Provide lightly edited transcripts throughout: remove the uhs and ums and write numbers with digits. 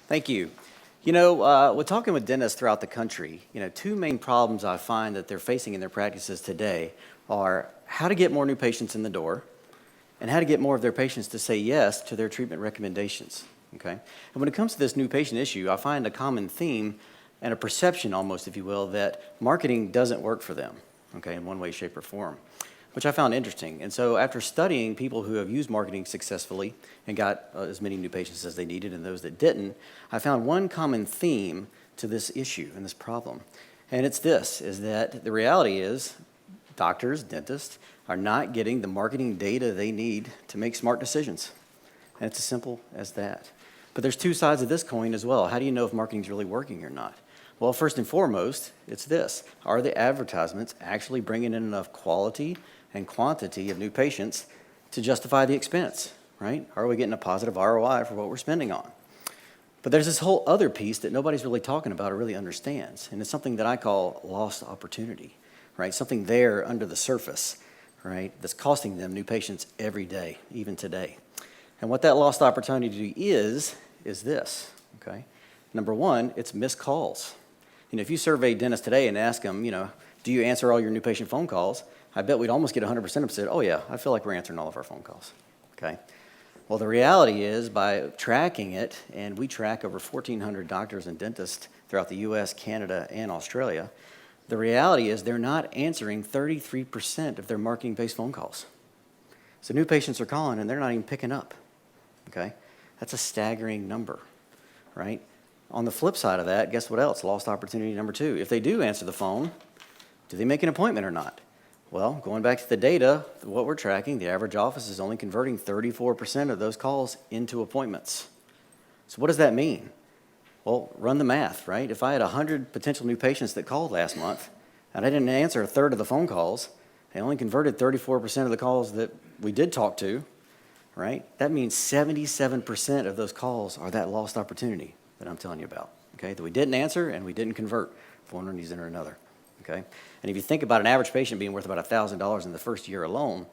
Thank you. With talking with dentists throughout the country, two main problems I find that they're facing in their practices today are how to get more new patients in the door and how to get more of their patients to say yes to their treatment recommendations, okay? And when it comes to this new patient issue, I find a common theme and a perception almost, if you will, that marketing doesn't work for them, okay, in one way, shape, or form, which I found interesting. And so after studying people who have used marketing successfully and got as many new patients as they needed and those that didn't, I found one common theme to this issue and this problem. And it's this, is that the reality is doctors, dentists, are not getting the marketing data they need to make smart decisions. And it's as simple as that. But there's two sides of this coin as well. How do you know if marketing's really working or not? Well, first and foremost, it's this. Are the advertisements actually bringing in enough quality and quantity of new patients to justify the expense, right? Are we getting a positive ROI for what we're spending on? But there's this whole other piece that nobody's really talking about or really understands, and it's something that I call lost opportunity, right? Something there under the surface, right, that's costing them new patients every day, even today. And what that lost opportunity is this, okay? Number one, it's missed calls. If you survey dentists today and ask them, do you answer all your new patient phone calls? I bet we'd almost get 100% of them said, oh yeah, I feel like we're answering all of our phone calls, okay? Well, the reality is by tracking it, and we track over 1,400 doctors and dentists throughout the US, Canada, and Australia, the reality is they're not answering 33% of their marketing-based phone calls. So new patients are calling and they're not even picking up, okay? That's a staggering number, right? On the flip side of that, guess what else? Lost opportunity number two. If they do answer the phone, do they make an appointment or not? Well, going back to the data, what we're tracking, the average office is only converting 34% of those calls into appointments. So what does that mean? Well, run the math, right? If I had 100 potential new patients that called last month, and I didn't answer a third of the phone calls, I only converted 34% of the calls that we did talk to, right? That means 77% of those calls are that lost opportunity that I'm telling you about, okay, that we didn't answer and we didn't convert for one reason or another, okay? And if you think about an average patient being worth about $1,000 in the first year alone,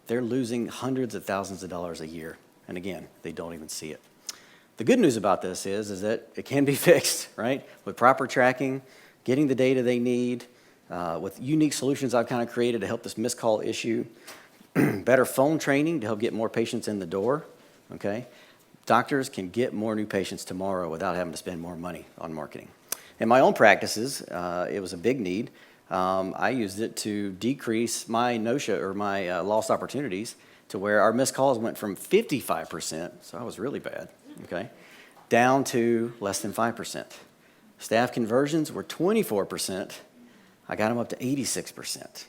they're losing hundreds of thousands of dollars a year. And again, they don't even see it. The good news about this is that it can be fixed, right? With proper tracking, getting the data they need, with unique solutions I've kind of created to help this missed call issue, better phone training to help get more patients in the door, okay? Doctors can get more new patients tomorrow without having to spend more money on marketing. In my own practices, it was a big need. I used it to decrease my no-show or my lost opportunities to where our missed calls went from 55%, so I was really bad, okay, down to less than 5%. Staff conversions were 24%. I got them up to 86%.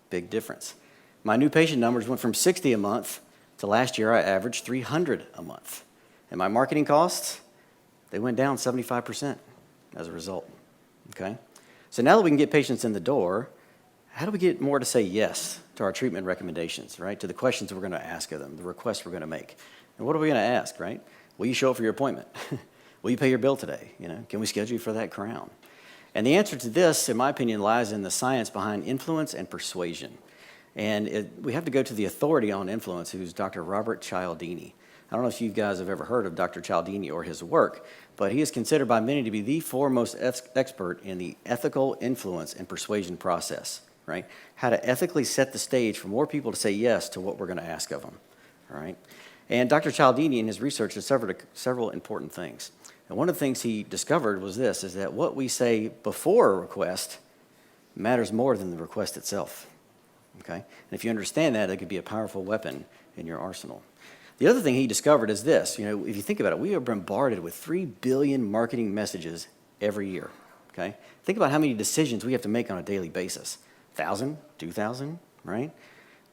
Big difference. My new patient numbers went from 60 a month to last year I averaged 300 a month. And my marketing costs, they went down 75% as a result, okay? So now that we can get patients in the door, how do we get more to say yes to our treatment recommendations, right? To the questions we're gonna ask of them, the requests we're gonna make. And what are we gonna ask, right? Will you show up for your appointment? Will you pay your bill today? Can we schedule you for that crown? And the answer to this, in my opinion, lies in the science behind influence and persuasion. And we have to go to the authority on influence, who's Dr. Robert Cialdini. I don't know if you guys have ever heard of Dr. Cialdini or his work, but he is considered by many to be the foremost expert in the ethical influence and persuasion process, right? How to ethically set the stage for more people to say yes to what we're going to ask of them, all right? And Dr. Cialdini in his research discovered several important things. And one of the things he discovered was this, is that what we say before a request matters more than the request itself, okay? And if you understand that, it could be a powerful weapon in your arsenal. The other thing he discovered is this, if you think about it, we are bombarded with 3 billion marketing messages every year, okay? Think about how many decisions we have to make on a daily basis. 1,000, 2,000, right?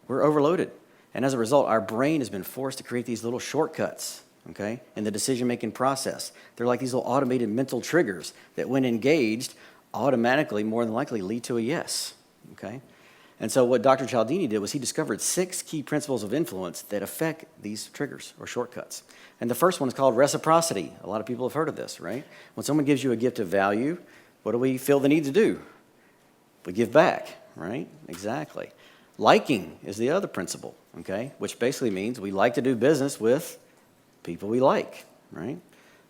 We're overloaded. And as a result, our brain has been forced to create these little shortcuts, okay, in the decision-making process. They're like these little automated mental triggers that when engaged, automatically, more than likely, lead to a yes, okay? And so what Dr. Cialdini did was he discovered 6 key principles of influence that affect these triggers or shortcuts. And the first one is called reciprocity. A lot of people have heard of this, right? When someone gives you a gift of value, what do we feel the need to do? We give back, right? Exactly. Liking is the other principle, okay? Which basically means we like to do business with people we like, right?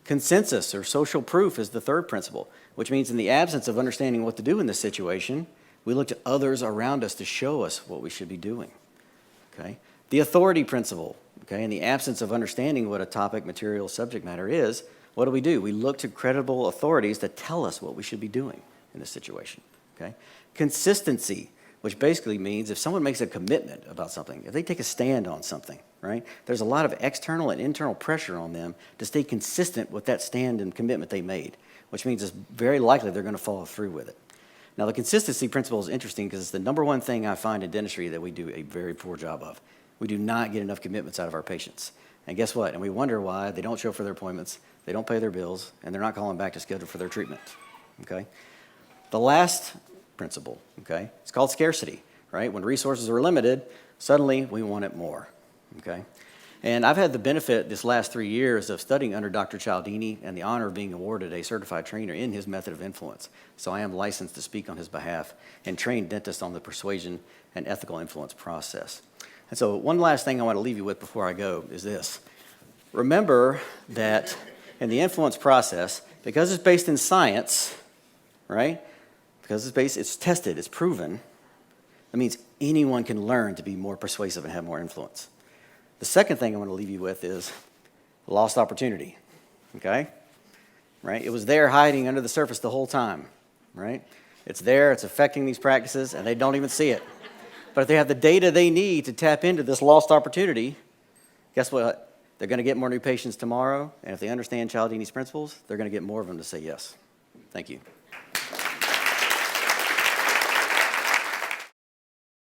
Consensus or social proof is the third principle, which means in the absence of understanding what to do in this situation, we look to others around us to show us what we should be doing. Okay? The authority principle, okay, in the absence of understanding what a topic, material, subject matter is, what do? We look to credible authorities to tell us what we should be doing in this situation. Okay? Consistency, which basically means if someone makes a commitment about something, if they take a stand on something, right, there's a lot of external and internal pressure on them to stay consistent with that stand and commitment they made, which means it's very likely they're going to follow through with it. Now, the consistency principle is interesting because it's the number one thing I find in dentistry that we do a very poor job of. We do not get enough commitments out of our patients. And guess what? And we wonder why they don't show up for their appointments, they don't pay their bills, and they're not calling back to schedule for their treatment. Okay? The last principle, okay, it's called scarcity, right? When resources are limited, suddenly we want it more, okay? And I've had the benefit this last 3 years of studying under Dr. Cialdini and the honor of being awarded a certified trainer in his method of influence. So I am licensed to speak on his behalf and train dentists on the persuasion and ethical influence process. And so one last thing I want to leave you with before I go is this. Remember that in the influence process, because it's based in science, right? Because it's tested, it's proven, that means anyone can learn to be more persuasive and have more influence. The second thing I want to leave you with is lost opportunity, okay? Right? It was there hiding under the surface the whole time, right? It's there, it's affecting these practices, and they don't even see it. But if they have the data they need to tap into this lost opportunity, guess what? They're going to get more new patients tomorrow, and if they understand Cialdini's principles, they're going to get more of them to say yes. Thank you.